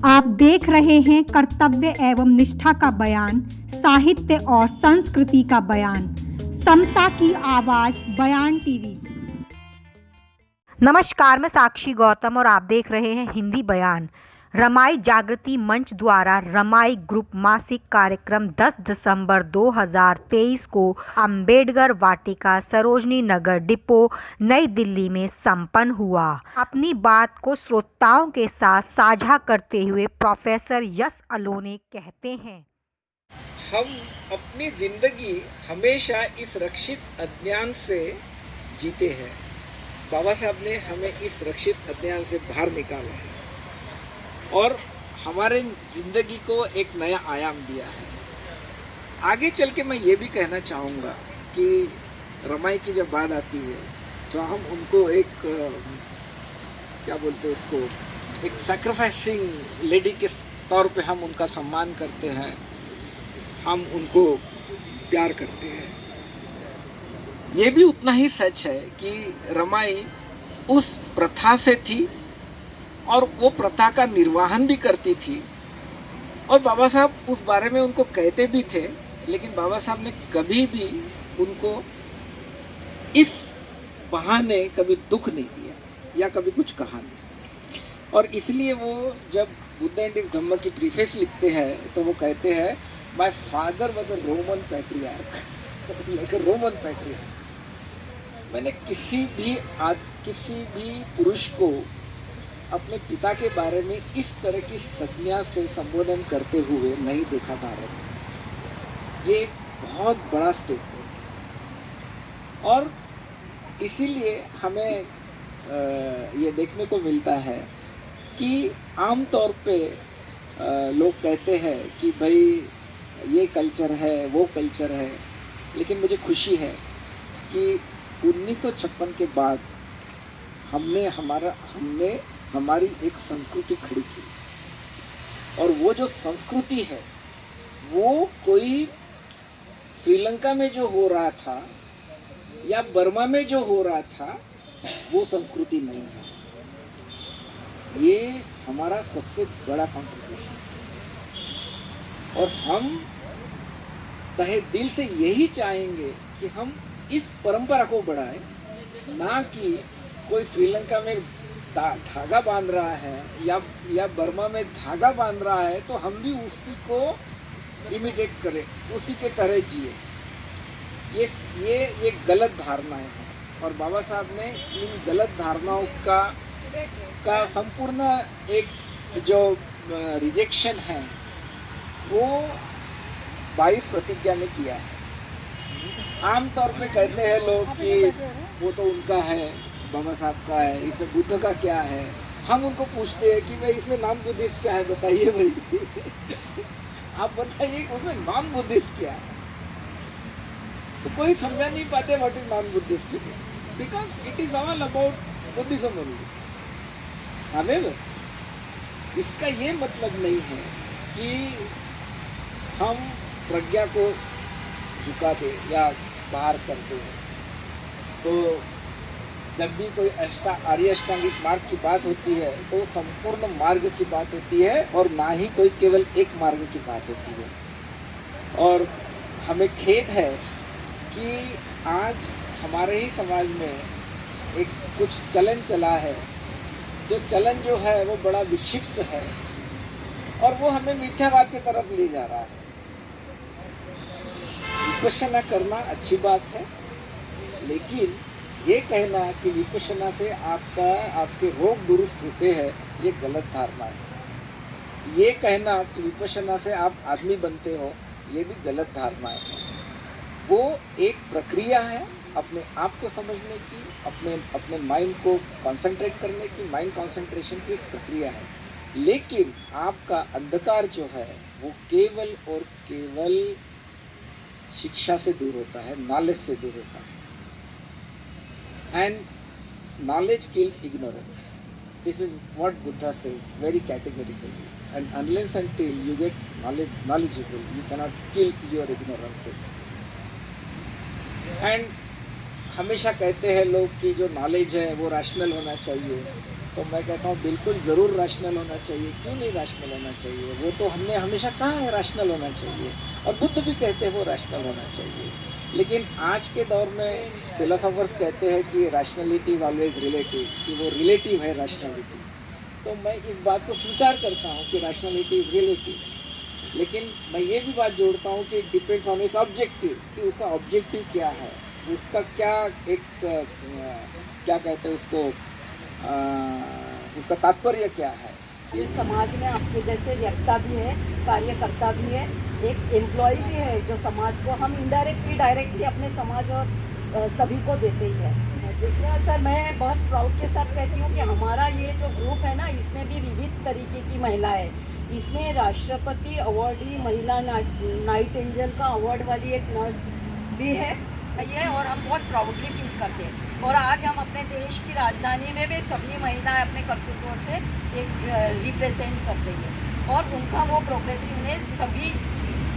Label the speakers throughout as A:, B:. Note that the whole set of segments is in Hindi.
A: आप देख रहे हैं कर्तव्य एवं निष्ठा का बयान, साहित्य और संस्कृति का बयान, समता की आवाज बयान टीवी।
B: नमस्कार, मैं साक्षी गौतम और आप देख रहे हैं हिंदी बयान। रमाई जागृति मंच द्वारा रमाई ग्रुप मासिक कार्यक्रम 10 दिसंबर 2023 को अंबेडकर वाटिका, सरोजनी नगर डिपो, नई दिल्ली में संपन्न हुआ। अपनी बात को श्रोताओं के साथ साझा करते हुए प्रोफेसर यश अलोने कहते हैं,
C: हम अपनी जिंदगी हमेशा इस रक्षित अज्ञान से जीते हैं। बाबा साहब ने हमें इस रक्षित अज्ञान से बाहर निकाला है और हमारे ज़िंदगी को एक नया आयाम दिया है। आगे चल के मैं ये भी कहना चाहूँगा कि रमाई की जब बात आती है तो हम उनको एक क्या बोलते हैं उसको, एक सैक्रिफाइसिंग लेडी के तौर पे हम उनका सम्मान करते हैं, हम उनको प्यार करते हैं। ये भी उतना ही सच है कि रमाई उस प्रथा से थी और वो प्रथा का निर्वहन भी करती थी और बाबा साहब उस बारे में उनको कहते भी थे, लेकिन बाबा साहब ने कभी भी उनको इस बहाने कभी दुख नहीं दिया या कभी कुछ कहा नहीं। और इसलिए वो जब बुद्ध एंड हिज धम्म की प्रीफेस लिखते हैं तो वो कहते हैं, my father was a Roman patriarch, like a Roman patriarch. मैंने किसी भी पुरुष को अपने पिता के बारे में इस तरह की संज्ञा से संबोधन करते हुए नहीं देखा भारत में। ये एक बहुत बड़ा स्टेटमेंट है और इसीलिए हमें ये देखने को मिलता है कि आम तौर पे लोग कहते हैं कि भाई ये कल्चर है, वो कल्चर है, लेकिन मुझे खुशी है कि 1956 के बाद हमने हमारी एक संस्कृति खड़ी की और वो जो संस्कृति है वो कोई श्रीलंका में जो हो रहा था या बर्मा में जो हो रहा था वो संस्कृति नहीं है। ये हमारा सबसे बड़ा कंट्रीब्यूशन और हम तहे दिल से यही चाहेंगे कि हम इस परंपरा को बढ़ाएं, ना कि कोई श्रीलंका में धागा बांध रहा है या बर्मा में धागा बांध रहा है तो हम भी उसी को इमिटेट करें, उसी के तरह जिए। ये गलत धारणाएं हैं और बाबा साहब ने इन गलत धारणाओं का संपूर्ण एक जो रिजेक्शन है वो 22 प्रतिज्ञा में किया है। आम तौर पे कहते हैं लोग कि वो तो उनका है, बाबा साहब का है, इसमें बुद्ध का क्या है। हम उनको पूछते हैं कि भाई इसमें नॉन बुद्धिस्ट क्या है, बताइए भाई आप बताइए उसमें नॉन बुद्धिस्ट क्या है। तो कोई समझा नहीं पाते what is non Buddhist, because it is all about Buddhism only. हमें इसका ये मतलब नहीं है कि हम प्रज्ञा को झुका दे या बाहर करते हैं। तो जब भी कोई आर्य अष्टांगिक मार्ग की बात होती है तो संपूर्ण मार्ग की बात होती है और ना ही कोई केवल एक मार्ग की बात होती है। और हमें खेद है कि आज हमारे ही समाज में एक कुछ चलन चला है, जो चलन जो है वो बड़ा विक्षिप्त है और वो हमें मिथ्यावाद की तरफ ले जा रहा है। विपश्यना करना अच्छी बात है, लेकिन ये कहना कि विपश्यना से आपके रोग दुरुस्त होते हैं, ये गलत धारणा है। ये कहना कि विपश्यना से आप आदमी बनते हो, ये भी गलत धारणा है। वो एक प्रक्रिया है अपने आप को समझने की, अपने माइंड को कंसंट्रेट करने की, माइंड कंसंट्रेशन की एक प्रक्रिया है। लेकिन आपका अंधकार जो है वो केवल और केवल शिक्षा से दूर होता है, नॉलेज से दूर होता है। And knowledge kills ignorance, this is what Buddha says very categorically. And unless until you get knowledgeable, you cannot kill your ignorances. And हमेशा कहते हैं लोग कि जो नॉलेज है वो रैशनल होना चाहिए, तो मैं कहता हूँ बिल्कुल ज़रूर रैशनल होना चाहिए। क्यों नहीं रैशनल होना चाहिए? वो तो हमने हमेशा कहा है रैशनल होना चाहिए, और बुद्ध भी कहते हैं वो रैशनल होना चाहिए। लेकिन आज के दौर में फिलोसोफर्स कहते हैं कि रैशनलिटी इज ऑलवेज रिलेटिव, कि वो रिलेटिव है रैशनलिटी। तो मैं इस बात को स्वीकार करता हूँ कि रैशनलिटी इज रिलेटिव, लेकिन मैं ये भी बात जोड़ता हूँ कि डिपेंड्स ऑन इट्स ऑब्जेक्टिव, कि उसका ऑब्जेक्टिव क्या है, उसका क्या एक क्या कहते हैं उसको, उसका तात्पर्य क्या है।
D: ये समाज में आपके जैसे व्यक्ता भी है, कार्यकर्ता भी है, एक एम्प्लॉय भी है जो समाज को हम इनडायरेक्टली डायरेक्टली अपने समाज और सभी को देते ही है। दूसरा सर, मैं बहुत प्राउड के साथ कहती हूँ कि हमारा ये जो ग्रुप है ना, इसमें भी विविध तरीके की महिलाएं, इसमें राष्ट्रपति अवार्डी महिला नाइट एंजल का अवार्ड वाली एक नर्स भी है ये, और हम बहुत प्राउडली फील करते हैं। और आज हम अपने देश की राजधानी में भी सभी महिलाएं अपने कर्तव्यों से एक रिप्रेजेंट करते हैं, और उनका वो प्रोग्रेसिवनेस सभी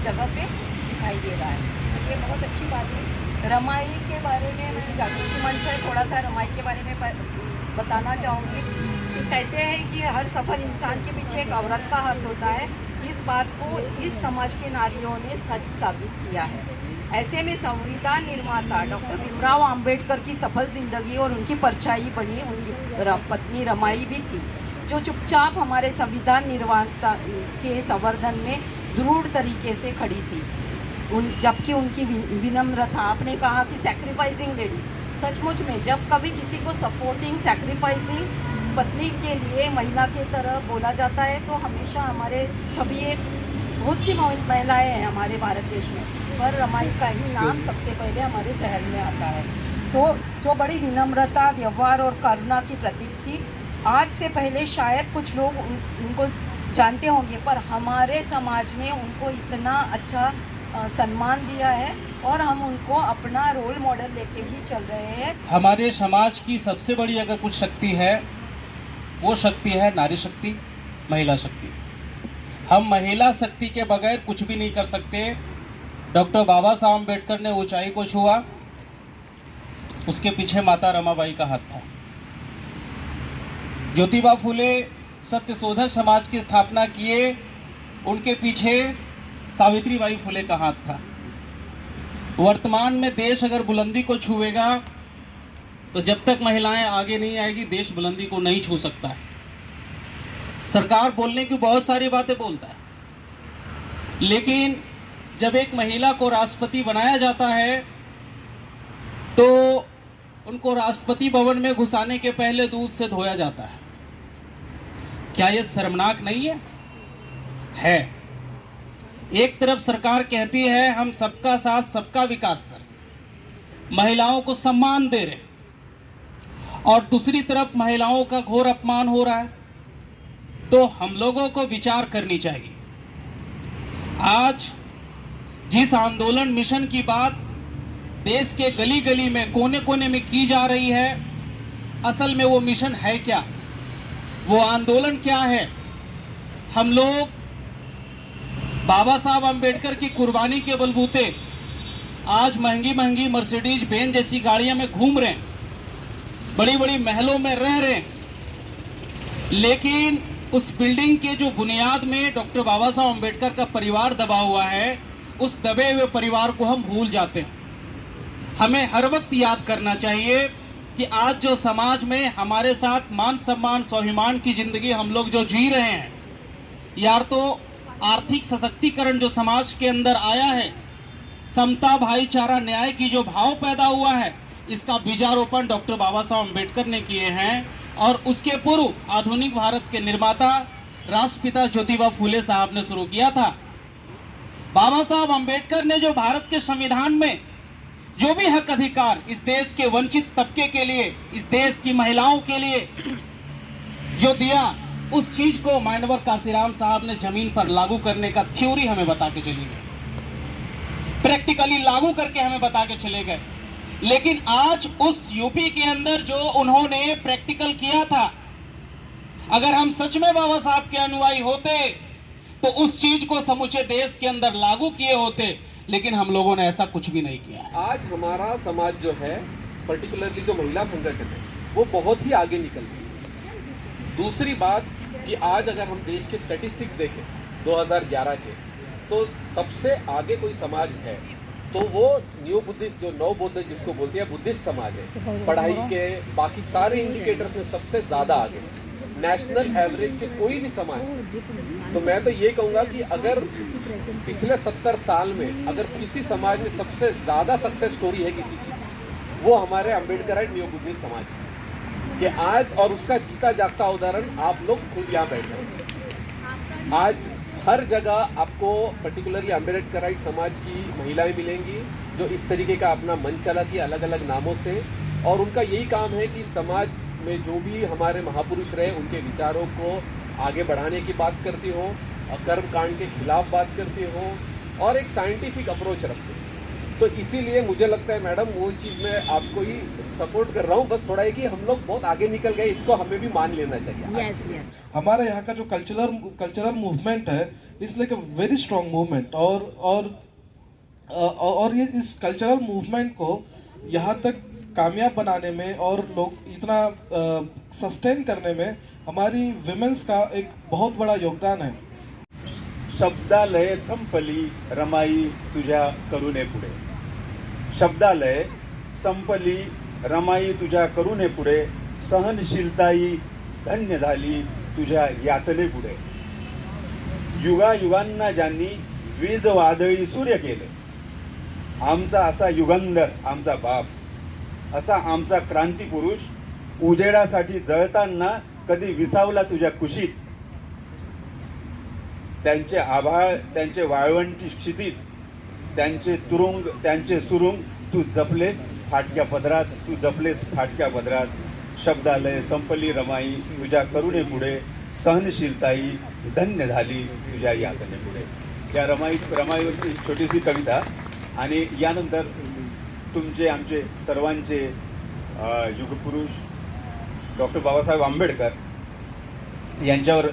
D: जगह पे दिखाई दे रहा है। तो ये बहुत अच्छी बात है। रमाई के बारे में मैं जागृति मंच है, थोड़ा सा रमाई के बारे में बताना चाहूँगी कि कहते हैं कि हर सफल इंसान के पीछे एक औरत का हाथ होता है। इस बात को इस समाज के नारियों ने सच साबित किया है। ऐसे में संविधान निर्माता डॉक्टर भीमराव अंबेडकर की सफल जिंदगी और उनकी परछाई बनी उनकी पत्नी रमाई भी थी, जो चुपचाप हमारे संविधान निर्माता के संवर्धन में दृढ़ तरीके से खड़ी थी। जबकि उनकी विनम्रता, आपने कहा कि सैक्रिफाइसिंग लेडी, सचमुच में जब कभी किसी को सपोर्टिंग सैक्रिफाइसिंग पत्नी के लिए महिला की तरह बोला जाता है तो हमेशा हमारे छवि एक बहुत सी महिलाएं हैं हमारे भारत देश में, पर रमाई का ही नाम सबसे पहले हमारे जहन में आता है। तो जो बड़ी विनम्रता, व्यवहार और करुणा की प्रतीक थी। आज से पहले शायद कुछ लोग उनको जानते होंगे, पर हमारे समाज ने उनको इतना अच्छा सम्मान दिया है और हम उनको अपना रोल मॉडल लेके ही चल रहे हैं।
E: हमारे समाज की सबसे बड़ी अगर कुछ शक्ति है, वो शक्ति है नारी शक्ति, महिला शक्ति। हम महिला शक्ति के बगैर कुछ भी नहीं कर सकते। डॉक्टर बाबा साहब अम्बेडकर ने ऊंचाई को छुआ, उसके पीछे माता रमाबाई का हाथ था। ज्योतिबा फुले सत्यशोधक समाज की स्थापना किए, उनके पीछे सावित्रीबाई फुले का हाथ था। वर्तमान में देश अगर बुलंदी को छुएगा तो जब तक महिलाएं आगे नहीं आएगी, देश बुलंदी को नहीं छू सकता है। सरकार बोलने की बहुत सारी बातें बोलता है, लेकिन जब एक महिला को राष्ट्रपति बनाया जाता है तो उनको राष्ट्रपति भवन में घुसाने के पहले दूध से धोया जाता है। क्या यह शर्मनाक नहीं है? एक तरफ सरकार कहती है हम सबका साथ सबका विकास कर, महिलाओं को सम्मान दे रहे, और दूसरी तरफ महिलाओं का घोर अपमान हो रहा है। तो हम लोगों को विचार करनी चाहिए। आज जिस आंदोलन मिशन की बात देश के गली गली में, कोने कोने में की जा रही है, असल में वो मिशन है क्या? वो आंदोलन क्या है? हम लोग बाबा साहब अम्बेडकर की कुर्बानी के बलबूते आज महंगी महंगी मर्सिडीज बेंज जैसी गाड़ियों में घूम रहे हैं, बड़ी बड़ी महलों में रह रहे हैं, लेकिन उस बिल्डिंग के जो बुनियाद में डॉक्टर बाबा साहब अम्बेडकर का परिवार दबा हुआ है, उस दबे हुए परिवार को हम भूल जाते हैं। हमें हर वक्त याद करना चाहिए कि आज जो समाज में हमारे साथ मान सम्मान स्वाभिमान की जिंदगी हम लोग जो जी रहे हैं, यार तो आर्थिक सशक्तिकरण जो समाज के अंदर आया है, समता भाईचारा न्याय की जो भाव पैदा हुआ है, इसका बीजारोपण डॉक्टर बाबा साहब अम्बेडकर ने किए हैं। और उसके पूर्व आधुनिक भारत के निर्माता राष्ट्रपिता ज्योतिबा फुले साहब ने शुरू किया था। बाबा साहब अम्बेडकर ने जो भारत के संविधान में जो भी हक अधिकार इस देश के वंचित तबके के लिए, इस देश की महिलाओं के लिए जो दिया, उस चीज को मानवर काशीराम साहब ने जमीन पर लागू करने का थ्योरी हमें बता के चले गए, प्रैक्टिकली लागू करके हमें बता के चले गए। लेकिन आज उस यूपी के अंदर जो उन्होंने प्रैक्टिकल किया था, अगर हम सच में बाबा साहब के अनुयायी होते तो उस चीज को समूचे देश के अंदर लागू किए होते, लेकिन हम लोगों ने ऐसा कुछ भी नहीं किया।
F: आज हमारा समाज जो है, पर्टिकुलरली जो महिला संगठन है, वो बहुत ही आगे निकल गई। दूसरी बात कि आज अगर हम देश के स्टैटिस्टिक्स देखें 2011 के, तो सबसे आगे कोई समाज है तो वो न्यू बुद्धिस्ट, जो नव बौद्ध जिसको बोलते हैं, बुद्धिस्ट समाज है। पढ़ाई के बाकी सारे इंडिकेटर्स में सबसे ज़्यादा आगे, नेशनल एवरेज के कोई भी समाज। तो मैं तो ये कहूँगा कि अगर पिछले 70 साल में अगर किसी समाज में सबसे ज़्यादा सक्सेस स्टोरी है किसी की, वो हमारे अम्बेडकराइट न्यू बुद्धिस्ट समाज की, कि आज, और उसका जीता जागता उदाहरण आप लोग खुद यहाँ बैठे हैं। आज हर जगह आपको पर्टिकुलरली अम्बेडकराइट समाज की महिलाएं मिलेंगी जो इस तरीके का अपना मंच चलाती है अलग अलग नामों से, और उनका यही काम है कि समाज में जो भी हमारे महापुरुष रहे उनके विचारों को आगे बढ़ाने की बात करती हो, कर्म कांड के खिलाफ बात करती हो, और एक साइंटिफिक अप्रोच रखते हो। तो इसीलिए मुझे लगता है मैडम, वो चीज़ मैं आपको ही सपोर्ट कर रहा हूँ। बस थोड़ा है कि हम लोग बहुत आगे निकल गए, इसको हमें भी मान लेना चाहिए।
G: यस यस,
H: हमारे यहाँ का जो कल्चरल मूवमेंट है, it's like a very strong movement, और ये इस कल्चरल मूवमेंट को यहाँ तक कामयाब बनाने में और लोग इतना सस्टेन करने में हमारी विमेंस का एक बहुत बड़ा योगदान है।
I: शब्दालय संपली रमाई तुझ्या करुणे पुढे, शब्दालय संपली रमाई तुझ्या करुणे पुढे, सहनशीलताई धन्य झाली तुझ्या यातने पुढे। युगायुगांना ज्यांनी वीज वादळी सूर्य केले, आमचा असा युगंधर आमचा बाप, असा आमचा क्रांतिपुरुष उजेडासाठी जळताना कधी विसावला तुझ्या कुशीत। त्यांचे आभाळ, त्यांचे वाळवंटी क्षितिज, त्यांचे तुरुंग, त्यांचे सुरुंग तू जपलेस फाटक्या पदरात, तू जपलेस फाटक्या पदरात। शब्दालय संपली रमाई तुझ्या करुणे पुढे, सहनशीलताई धन्य झाली तुझ्या यातने पुढे। या रमाईवरची छोटीशी कविता, आणि यानंतर तुमचे आमचे सर्वांचे युगपुरुष डॉक्टर बाबासाहेब आंबेडकर यांच्यावर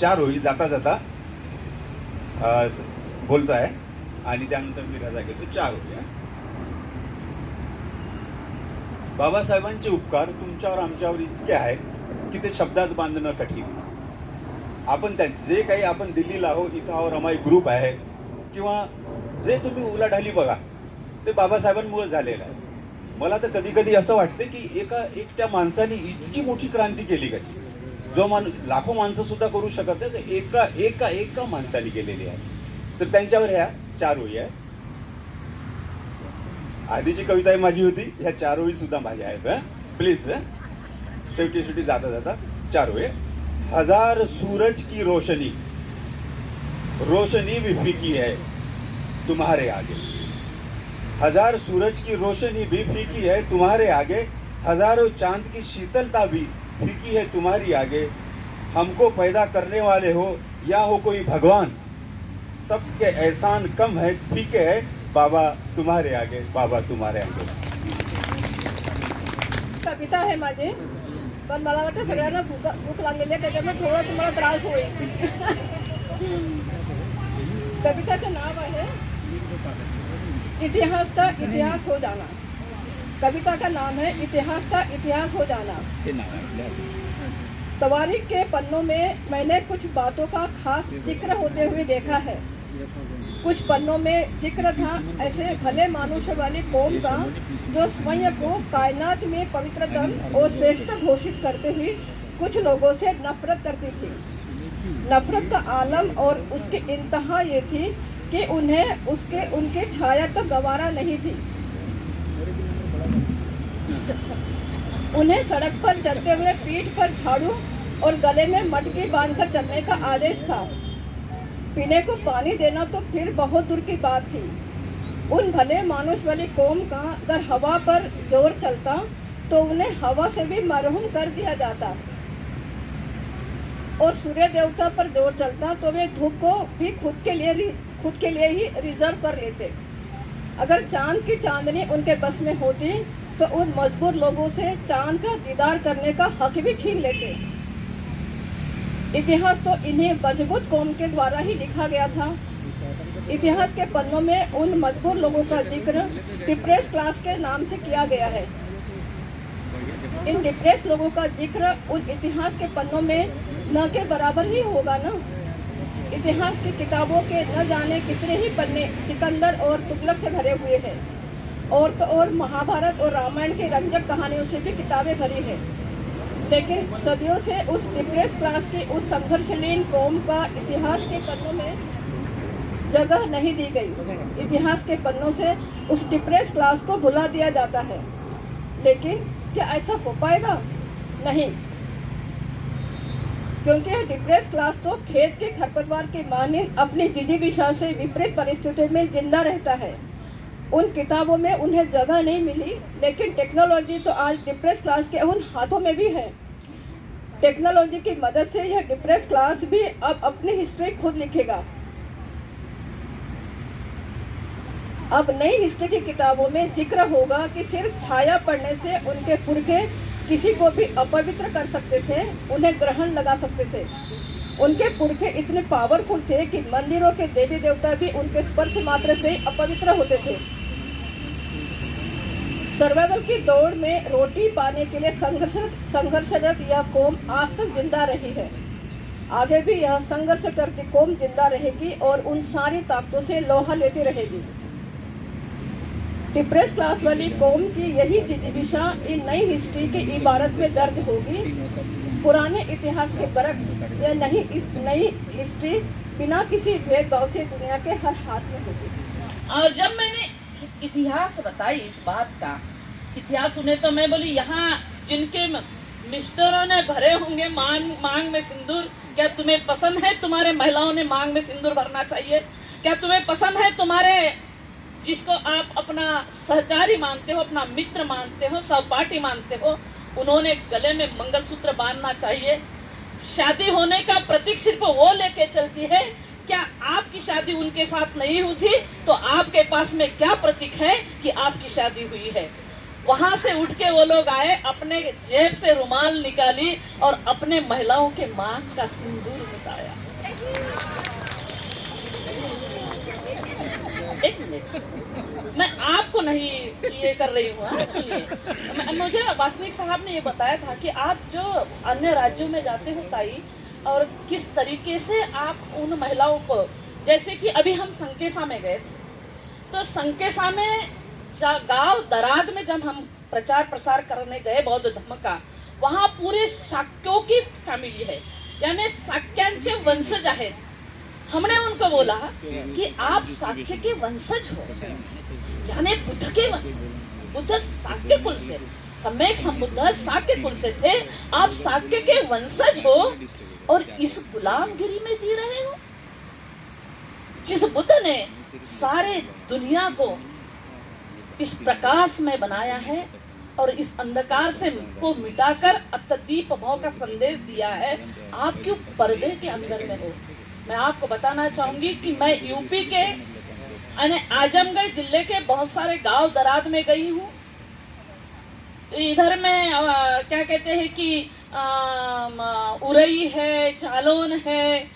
I: 4 ओळी जाता जाता बोलतो आहे, आणि त्यानंतर मी रजा घेतो। 4 ओळी। बाबासाहेबांचे उपकार तुमच्यावर आमच्यावर इतके आहेत की ते शब्दात बांधणं कठीण। आपण जे काही आपण दिल्लीला आहोत, इथं हा रमाई ग्रुप आहे, किंवा जे तुम्ही उलाढाली बघा, ते बाबासाहेबांमुळे झालेलं आहे। मला तर कधी कधी असं वाटते की एकट्या माणसाने इतकी मोठी क्रांती केली कशी, जो लाखो माणसं सुद्धा करू शकत नाही, तर एका माणसाने केलेली आहे। तर त्यांच्यावर ह्या 4 ओळी आहे। आधीची कविता माझी होती, ह्या 4 ओळी सुद्धा माझ्या आहेत। प्लीज, शेवटी जाता जाता 4 ओळी। हजार सूरज की रोशनी, रोशनी भी फीकी है तुम्हारे आगे। हजार सूरज की रोशनी भी फीकी है तुम्हारे आगे, हजारों चांद की शीतलता भी फीकी है तुम्हारी आगे। हमको पैदा करने वाले हो या हो कोई भगवान, सबके एहसान कम है फीके है बाबा तुम्हारे आगे, बाबा तुम्हारे आगे।
D: कविता आहे माझी, पण मला वाटतं सगळ्यांना भूक लागलेली आहे, त्याच्यामुळे थोडा तुम्हाला त्रास होईल। कविताचं नाव आहे इतिहास का इतिहास हो जाना। कविता का नाम है इतिहास का इतिहास हो जाना। तवारीख के पन्नों में मैंने कुछ बातों का खास जिक्र होते हुए देखा है। कुछ पन्नों में जिक्र था ऐसे भले मानुष वाली कौम का, जो स्वयं को कायनात में पवित्रतम और श्रेष्ठ घोषित करते हुए कुछ लोगों से नफरत करती थी। नफरत का आलम और उसकी इंतहा ये थी कि उन्हें उनके छाया तक गवारा नहीं थी। उन्हें सड़क पर चलते हुए पीठ पर झाड़ू और गले में मटकी बांधकर चलने का आदेश था। पीने को पानी देना तो फिर बहुत दूर की बात थी। उन भले मानुष वाली कौम का अगर हवा पर जोर चलता तो उन्हें हवा से भी मरहूम कर दिया जाता, और सूर्य देवता पर जोर चलता तो वे धूप को भी खुद के लिए ही रिजर्व कर लेते। अगर चांद की चांदनी उनके बस में होती तो उन मजबूर लोगों से चांद का दीदार करने का हक भी छीन लेते। इतिहास तो इन्हें मजबूत कौम के द्वारा ही लिखा गया था। इतिहास के पन्नों में उन मजबूर लोगों का जिक्र डिप्रेस क्लास के नाम से किया गया है। इन डिप्रेस लोगों का जिक्र उन इतिहास के पन्नों में न के बराबर ही होगा ना। इतिहास की किताबों के न जाने कितने ही पन्ने सिकंदर और तुगलक से भरे हुए हैं, और तो और महाभारत और रामायण की रंजक कहानियों से भी किताबें भरी हैं। लेकिन सदियों से उस डिप्रेस क्लास की उस संघर्षलीन कौम का इतिहास के पन्नों में जगह नहीं दी गई। इतिहास के पन्नों से उस डिप्रेस क्लास को भुला दिया जाता है। लेकिन क्या ऐसा हो पाएगा? नहीं, क्योंकि यह डिप्रेस क्लास तो खेत के खरपतवार के मानंद अपनी जिजीविषा से विपरीत परिस्थितियों में जिंदा रहता है। उन किताबों में उन्हें जगह नहीं मिली, लेकिन टेक्नोलॉजी तो आज डिप्रेस क्लास के उन हाथों में भी है। टेक्नोलॉजी की मदद से यह डिप्रेस क्लास भी अब अपनी हिस्ट्री खुद लिखेगा। अब नई हिस्ट्री की किताबों में जिक्र होगा कि सिर्फ छाया पढ़ने से उनके पुरखे किसी को भी अपवित्र कर सकते थे, उन्हें ग्रहण लगा सकते थे। उनके पुरखे इतने पावरफुल थे कि मंदिरों के देवी देवता भी उनके स्पर्श मात्र से अपवित्र होते थे। सर्वाइवल की दौड़ में रोटी पाने के लिए संघर्षरत यह कौम आज तक जिंदा रही है। आगे भी यह संघर्ष करती कौम जिंदा रहेगी और उन सारी ताकतों से लोहा लेती रहेगी। डिप्रेस क्लास वाली कौम की यही जिजीविषा इन नई हिस्ट्री की इबारत में दर्ज होगी। पुराने इतिहास के बरक्स या नई हिस्ट्री बिना किसी भेदभाव से दुनिया के हर हाथ में हो सके।
G: और जब मैंने इतिहास बताई इस बात का, इतिहास सुने तो मैं बोली यहाँ जिनके मिस्टरों ने भरे होंगे मांग में सिंदूर, क्या तुम्हें पसंद है तुम्हारे महिलाओं ने मांग में सिंदूर भरना चाहिए? क्या तुम्हें पसंद है तुम्हारे जिसको आप अपना सहचारी मानते हो, अपना मित्र मानते हो, सहपाठी मानते हो, उन्होंने गले में मंगलसूत्र बांधना चाहिए? शादी होने का प्रतीक सिर्फ वो लेके चलती है। क्या आपकी शादी उनके साथ नहीं हुई थी तो आपके पास में क्या प्रतीक है कि आपकी शादी हुई है? वहां से उठ के वो लोग आए, अपने जेब से रुमाल निकाली और अपने महिलाओं के मांग का सिंदूर बताया। एक मिनट, मैं आपको नहीं ये कर रही हूँ, सुनिए। मुझे वासनिक साहब ने ये बताया था कि आप जो अन्य राज्यों में जाते हो ताई, और किस तरीके से आप उन महिलाओं को, जैसे कि अभी हम संकेसा में गए थे, तो संकेसा में गांव दराद में जब हम प्रचार प्रसार करने गए बौद्ध धर्म का, वहाँ पूरे शाक्यों की फैमिली है, यानी शाक्यांचे वंशज आहेत। हमने उनको बोला कि आप शाक्य के वंशज हो, यानी बुद्ध के वंशज। बुद्ध शाक्य कुल से, सम्यक संबुद्ध शाक्य कुल से थे, आप शाक्य के वंशज हो और इस गुलामगिरी में जी रहे हो। जिस बुद्ध ने सारे दुनिया को इस प्रकाश में बनाया है और इस अंधकार से को मिटाकर अत्यदीप भाव का संदेश दिया है, आप क्यों पर्दे के अंदर में हो? मैं आपको बताना चाहूंगी कि मैं यूपी के आजमगढ़ जिले के बहुत सारे गांव दराद में गई हूँ। इधर में क्या कहते हैं कि उरई है, जालौन है,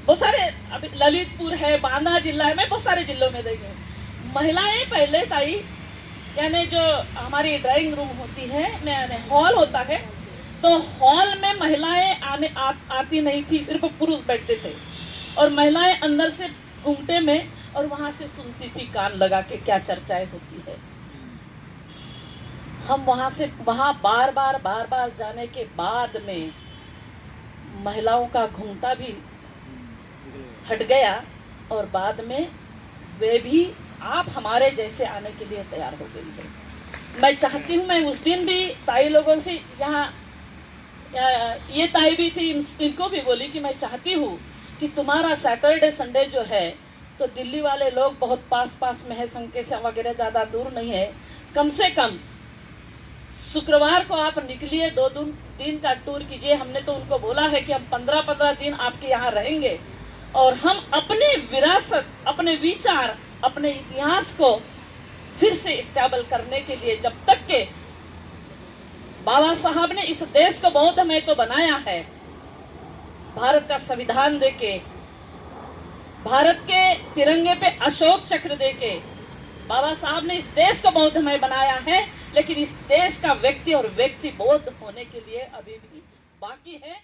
G: बहुत सारे, अभी ललितपुर है, बांदा जिला है, मैं बहुत सारे जिलों में गई हूँ। महिलाएं पहले ताई, यानी जो हमारी ड्राइंग रूम होती है, यानी हॉल होता है, तो हॉल में महिलाएं आती नहीं थी, सिर्फ पुरुष बैठते थे और महिलाएं अंदर से घूमटे में और वहां से सुनती थी कान लगा के क्या चर्चाएं होती है। हम वहां बार बार जाने के बाद में महिलाओं का घूमटा भी हट गया और बाद में वे भी आप हमारे जैसे आने के लिए तैयार हो गई है। मैं चाहती हूँ, मैं उस दिन भी ताई लोगों से यहाँ, ये ताई भी थी, इनको भी बोली कि मैं चाहती हूँ कि तुम्हारा सैटरडे संडे जो है, तो दिल्ली वाले लोग बहुत पास में है, संकेसा वगैरह ज़्यादा दूर नहीं है, कम से कम शुक्रवार को आप निकलिए, 2 दिन का टूर कीजिए। हमने तो उनको बोला है कि हम 15 दिन आपके यहाँ रहेंगे और हम अपने विरासत, अपने विचार, अपने इतिहास को फिर से स्टेबल करने के लिए, जब तक के बाबा साहब ने इस देश को बौद्ध में तो बनाया है, भारत का संविधान देके, भारत के तिरंगे पे अशोक चक्र देके बाबा साहब ने इस देश को बौद्धमय बनाया है। लेकिन इस देश का व्यक्ति और व्यक्ति बौद्ध होने के लिए अभी भी बाकी है।